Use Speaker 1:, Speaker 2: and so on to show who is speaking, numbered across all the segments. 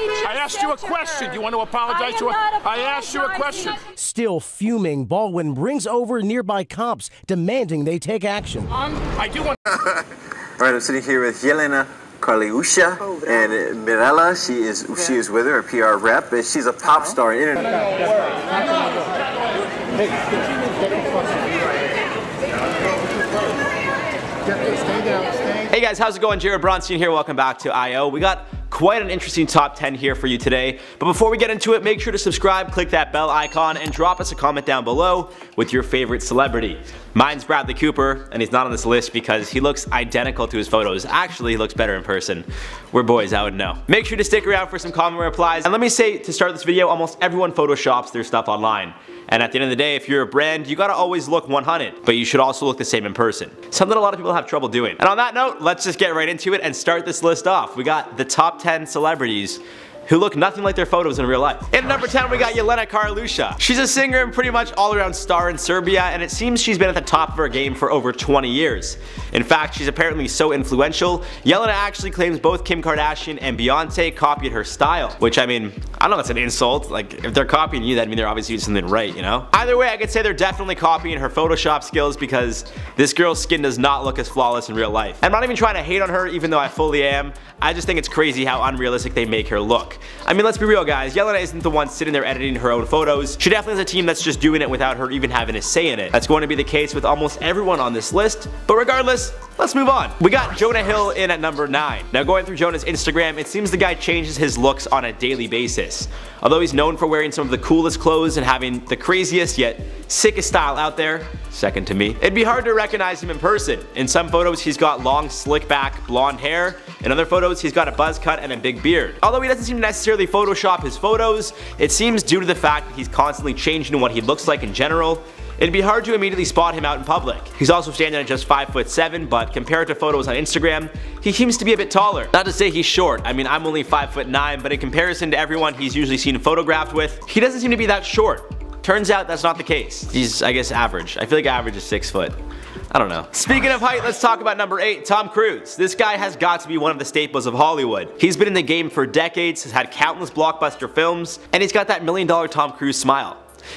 Speaker 1: I asked you a question. Do you want to apologize to her? I asked you a question.
Speaker 2: Still fuming, Baldwin brings over nearby cops, demanding they take action.
Speaker 1: I do want.
Speaker 3: All right, I'm sitting here with Jelena Karelusa and Mirella. She is with her, a PR rep. She's a pop star in
Speaker 4: Hey guys, how's it going? Bronstein here. Welcome back to I.O. We got quite an interesting top 10 here for you today. But before we get into it, make sure to subscribe, click that bell icon, and drop us a comment down below with your favorite celebrity. Mine's Bradley Cooper, and he's not on this list because he looks identical to his photos. Actually, he looks better in person. We're boys, I would know. Make sure to stick around for some comment replies. And let me say, to start this video, almost everyone photoshops their stuff online. And at the end of the day, if you're a brand, you gotta always look 100, but you should also look the same in person. Something a lot of people have trouble doing. And on that note, let's just get right into it and start this list off. We got the top 10 celebrities who look nothing like their photos in real life. In number 10, we got Jelena Karelusa. She's a singer and pretty much all-around star in Serbia, and it seems she's been at the top of her game for over 20 years. In fact, she's apparently so influential, Jelena actually claims both Kim Kardashian and Beyonce copied her style. Which, I mean, I don't know if that's an insult. Like, if they're copying you, that means they're obviously doing something right, you know? Either way, I could say they're definitely copying her Photoshop skills because this girl's skin does not look as flawless in real life. I'm not even trying to hate on her, even though I fully am. I just think it's crazy how unrealistic they make her look. I mean, let's be real, guys. Jelena isn't the one sitting there editing her own photos. She definitely has a team that's just doing it without her even having a say in it. That's going to be the case with almost everyone on this list. But regardless, let's move on. We got Jonah Hill in at number 9. Now, going through Jonah's Instagram, it seems the guy changes his looks on a daily basis. Although he's known for wearing some of the coolest clothes and having the craziest yet sickest style out there, second to me, it'd be hard to recognize him in person. In some photos, he's got long, slick back, blonde hair. In other photos, he's got a buzz cut and a big beard. Although he doesn't seem to necessarily Photoshop his photos, it seems due to the fact that he's constantly changing what he looks like in general. It'd be hard to immediately spot him out in public. He's also standing at just 5'7", but compared to photos on Instagram, he seems to be a bit taller. Not to say he's short, I mean I'm only 5'9", but in comparison to everyone he's usually seen photographed with, he doesn't seem to be that short. Turns out that's not the case. He's, I guess, average. I feel like average is 6 foot. I don't know. Speaking of height, let's talk about number 8, Tom Cruise. This guy has got to be one of the staples of Hollywood. He's been in the game for decades, has had countless blockbuster films, and he's got that $1 million Tom Cruise smile.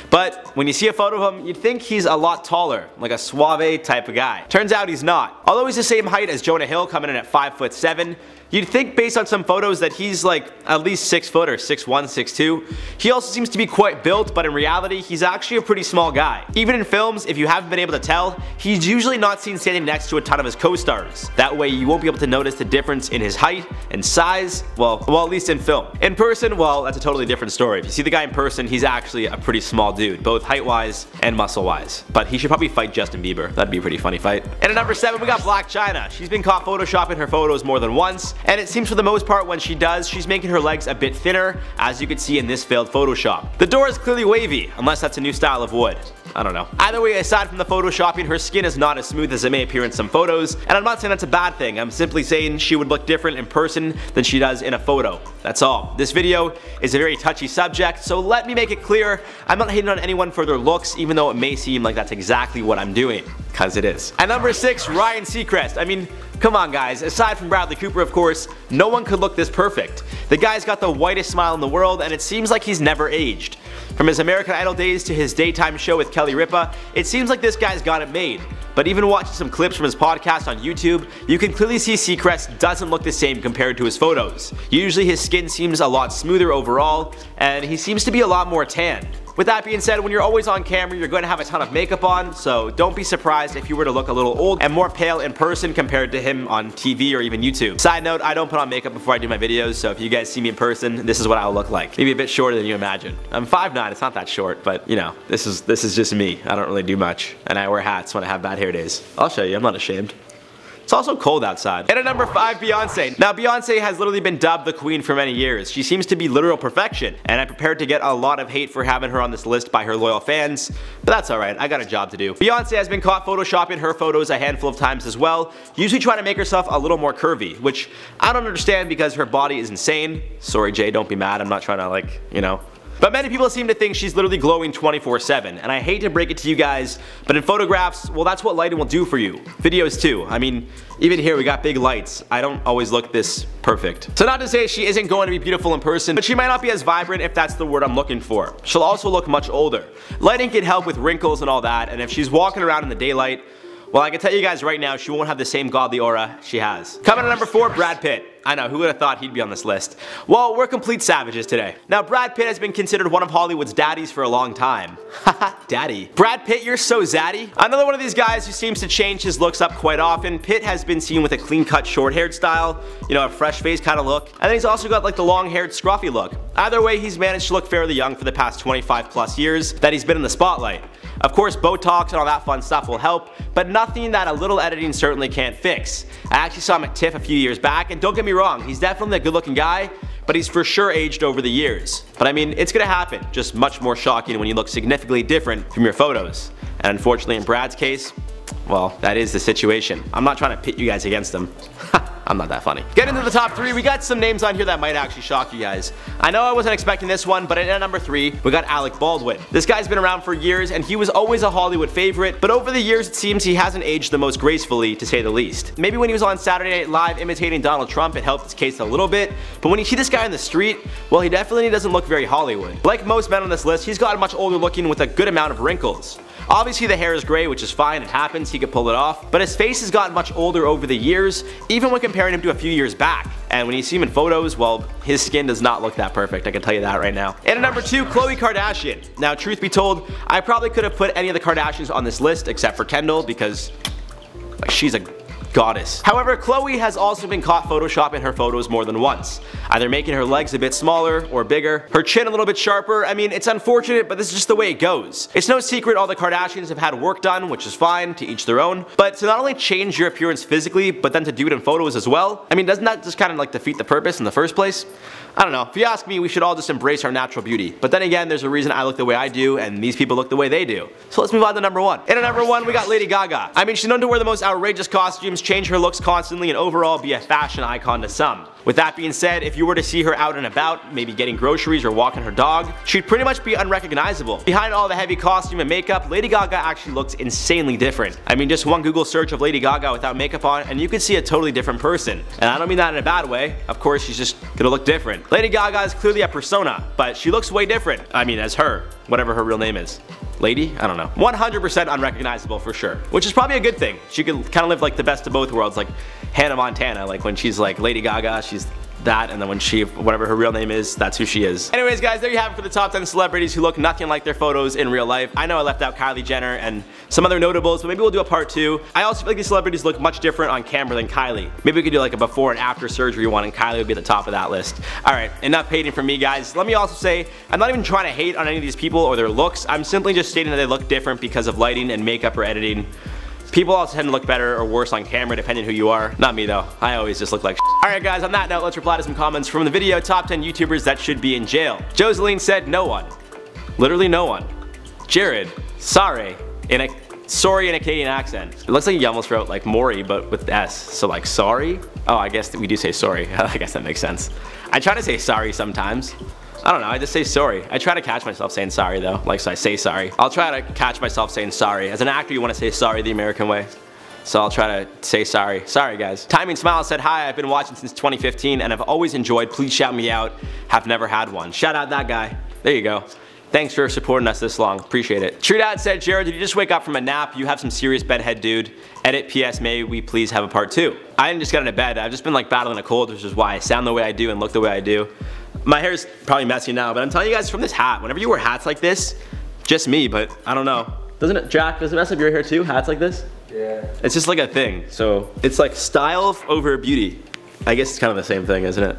Speaker 4: But when you see a photo of him, you'd think he's a lot taller, like a suave type of guy. Turns out he's not. Although he's the same height as Jonah Hill, coming in at 5'7", you'd think based on some photos that he's like at least 6 foot or 6'1", 6'2". He also seems to be quite built, but in reality, he's actually a pretty small guy. Even in films, if you haven't been able to tell, he's usually not seen standing next to a ton of his co-stars. That way you won't be able to notice the difference in his height and size, well at least in film. In person, well, that's a totally different story. If you see the guy in person, he's actually a pretty small dude, both height-wise and muscle-wise. But he should probably fight Justin Bieber. That'd be a pretty funny fight. And at number 7, we got Blac Chyna. She's been caught photoshopping her photos more than once, and it seems for the most part when she does, she's making her legs a bit thinner, as you can see in this failed Photoshop. The door is clearly wavy, unless that's a new style of wood. I don't know. Either way, aside from the photoshopping, her skin is not as smooth as it may appear in some photos, and I'm not saying that's a bad thing. I'm simply saying she would look different in person than she does in a photo. That's all. This video is a very touchy subject, so let me make it clear, I'm not hating on anyone for their looks, even though it may seem like that's exactly what I'm doing. Cause it is. At number 6, Ryan Seacrest. I mean, come on guys, aside from Bradley Cooper of course, no one could look this perfect. The guy's got the whitest smile in the world and it seems like he's never aged. From his American Idol days to his daytime show with Kelly Ripa, it seems like this guy's got it made. But even watching some clips from his podcast on YouTube, you can clearly see Seacrest doesn't look the same compared to his photos. Usually his skin seems a lot smoother overall, and he seems to be a lot more tanned. With that being said, when you're always on camera, you're going to have a ton of makeup on, so don't be surprised if you were to look a little old and more pale in person compared to him on TV or even YouTube. Side note, I don't put on makeup before I do my videos, so if you guys see me in person, this is what I'll look like. Maybe a bit shorter than you imagine. I'm 5'9", it's not that short, but you know, this is just me. I don't really do much, and I wear hats when I have bad hair days. I'll show you, I'm not ashamed. It's also cold outside. And at number 5, Beyonce. Now Beyonce has literally been dubbed the queen for many years. She seems to be literal perfection, and I'm prepared to get a lot of hate for having her on this list by her loyal fans, but that's alright, I got a job to do. Beyonce has been caught photoshopping her photos a handful of times as well, usually trying to make herself a little more curvy, which I don't understand because her body is insane. Sorry Jay, don't be mad, I'm not trying to like, you know. But many people seem to think she's literally glowing 24/7, and I hate to break it to you guys, but in photographs, well, that's what lighting will do for you. Videos too. I mean, even here we got big lights. I don't always look this perfect. So not to say she isn't going to be beautiful in person, but she might not be as vibrant, if that's the word I'm looking for. She'll also look much older. Lighting can help with wrinkles and all that, and if she's walking around in the daylight, well, I can tell you guys right now, she won't have the same godly aura she has. Coming at number 4, Brad Pitt. I know, who would have thought he'd be on this list? Well, we're complete savages today. Now, Brad Pitt has been considered one of Hollywood's daddies for a long time. Haha, daddy. Brad Pitt, you're so zaddy. Another one of these guys who seems to change his looks up quite often. Pitt has been seen with a clean-cut, short-haired style, you know, a fresh face kind of look. And then he's also got like the long-haired, scruffy look. Either way, he's managed to look fairly young for the past 25+ years that he's been in the spotlight. Of course, Botox and all that fun stuff will help, but nothing that a little editing certainly can't fix. I actually saw him at TIFF a few years back, and don't get me wrong, he's definitely a good looking guy, but he's for sure aged over the years. But I mean, it's gonna happen, just much more shocking when you look significantly different from your photos. And unfortunately in Brad's case, well, that is the situation. I'm not trying to pit you guys against him. I'm not that funny. Getting into the top 3, we got some names on here that might actually shock you guys. I know I wasn't expecting this one, but at number 3, we got Alec Baldwin. This guy's been around for years, and he was always a Hollywood favorite, but over the years it seems he hasn't aged the most gracefully, to say the least. Maybe when he was on Saturday Night Live imitating Donald Trump, it helped his case a little bit, but when you see this guy on the street, well, he definitely doesn't look very Hollywood. Like most men on this list, he's gotten much older looking with a good amount of wrinkles. Obviously the hair is gray, which is fine, it happens, he could pull it off, but his face has gotten much older over the years, even when comparing him to a few years back. And when you see him in photos, well, his skin does not look that perfect, I can tell you that right now. And at number 2, Khloe Kardashian. Now, truth be told, I probably could have put any of the Kardashians on this list except for Kendall, because like, she's a goddess. However, Khloe has also been caught photoshopping her photos more than once, either making her legs a bit smaller or bigger, her chin a little bit sharper. I mean, it's unfortunate, but this is just the way it goes. It's no secret all the Kardashians have had work done, which is fine, to each their own, but to not only change your appearance physically, but then to do it in photos as well, I mean, doesn't that just kind of like defeat the purpose in the first place? I don't know. If you ask me, we should all just embrace our natural beauty. But then again, there's a reason I look the way I do, and these people look the way they do. So let's move on to number 1. And at number 1, we got Lady Gaga. I mean, she's known to wear the most outrageous costumes, change her looks constantly, and overall be a fashion icon to some. With that being said, if you were to see her out and about, maybe getting groceries or walking her dog, she'd pretty much be unrecognizable. Behind all the heavy costume and makeup, Lady Gaga actually looks insanely different. I mean, just one Google search of Lady Gaga without makeup on, and you could see a totally different person. And I don't mean that in a bad way. Of course, she's just gonna look different. Lady Gaga is clearly a persona, but she looks way different. I mean, as her, whatever her real name is. Lady? I don't know. 100% unrecognizable for sure, which is probably a good thing. She could kind of live like the best of both worlds, like Hannah Montana, like when she's like Lady Gaga, she's that, and then when she, whatever her real name is, that's who she is. Anyways guys, there you have it for the top 10 celebrities who look nothing like their photos in real life. I know I left out Kylie Jenner and some other notables, but maybe we'll do a part 2. I also feel like these celebrities look much different on camera than Kylie. Maybe we could do like a before and after surgery one, and Kylie would be at the top of that list. Alright, enough hating from me guys. Let me also say, I'm not even trying to hate on any of these people or their looks. I'm simply just stating that they look different because of lighting and makeup or editing. People also tend to look better or worse on camera depending who you are. Not me though, I always just look like shit. Alright guys, on that note, let's reply to some comments from the video, top 10 YouTubers that should be in jail. Joseline said no one. Literally no one. Jared, sorry, in a Canadian accent. It looks like you almost wrote like Maury but with S, so like sorry? Oh, I guess we do say sorry, I guess that makes sense. I try to say sorry sometimes. I don't know, I just say sorry. I try to catch myself saying sorry though, like so I say sorry. I'll try to catch myself saying sorry. As an actor, you want to say sorry the American way. So I'll try to say sorry. Sorry guys. Timing Smile said, hi, I've been watching since 2015 and I've always enjoyed. Please shout me out. Have never had one. Shout out that guy. There you go. Thanks for supporting us this long. Appreciate it. True Dad said, Jared, did you just wake up from a nap? You have some serious bedhead, dude. Edit PS, may we please have a part 2. I didn't just get into bed. I've just been like battling a cold, which is why I sound the way I do and look the way I do. My hair's probably messy now, but I'm telling you guys from this hat, whenever you wear hats like this, just me, but I don't know. Doesn't it, Jack, does it mess up your hair too, hats like this? Yeah. It's just like a thing, so it's like style over beauty. I guess it's kind of the same thing, isn't it?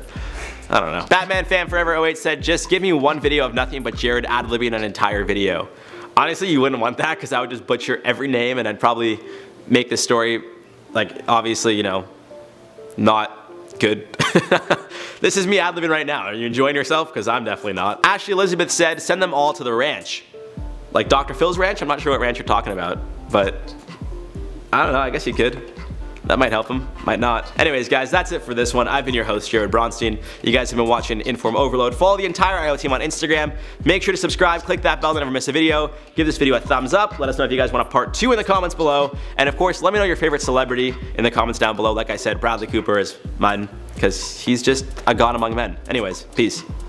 Speaker 4: I don't know. Batman Fan Forever 08 said, just give me one video of nothing but Jared ad-libbing an entire video. Honestly, you wouldn't want that because I would just butcher every name and I'd probably make the story, like, obviously, you know, not good. This is me ad-libbing right now. Are you enjoying yourself? Because I'm definitely not. Ashley Elizabeth said, send them all to the ranch. Like Dr. Phil's ranch? I'm not sure what ranch you're talking about, but I don't know, I guess you could. That might help him, might not. Anyways, guys, that's it for this one. I've been your host, Jared Bronstein. You guys have been watching Inform Overload. Follow the entire IO team on Instagram. Make sure to subscribe, click that bell to never miss a video. Give this video a thumbs up. Let us know if you guys want a part 2 in the comments below. And of course, let me know your favorite celebrity in the comments down below. Like I said, Bradley Cooper is mine, because he's just a god among men. Anyways, peace.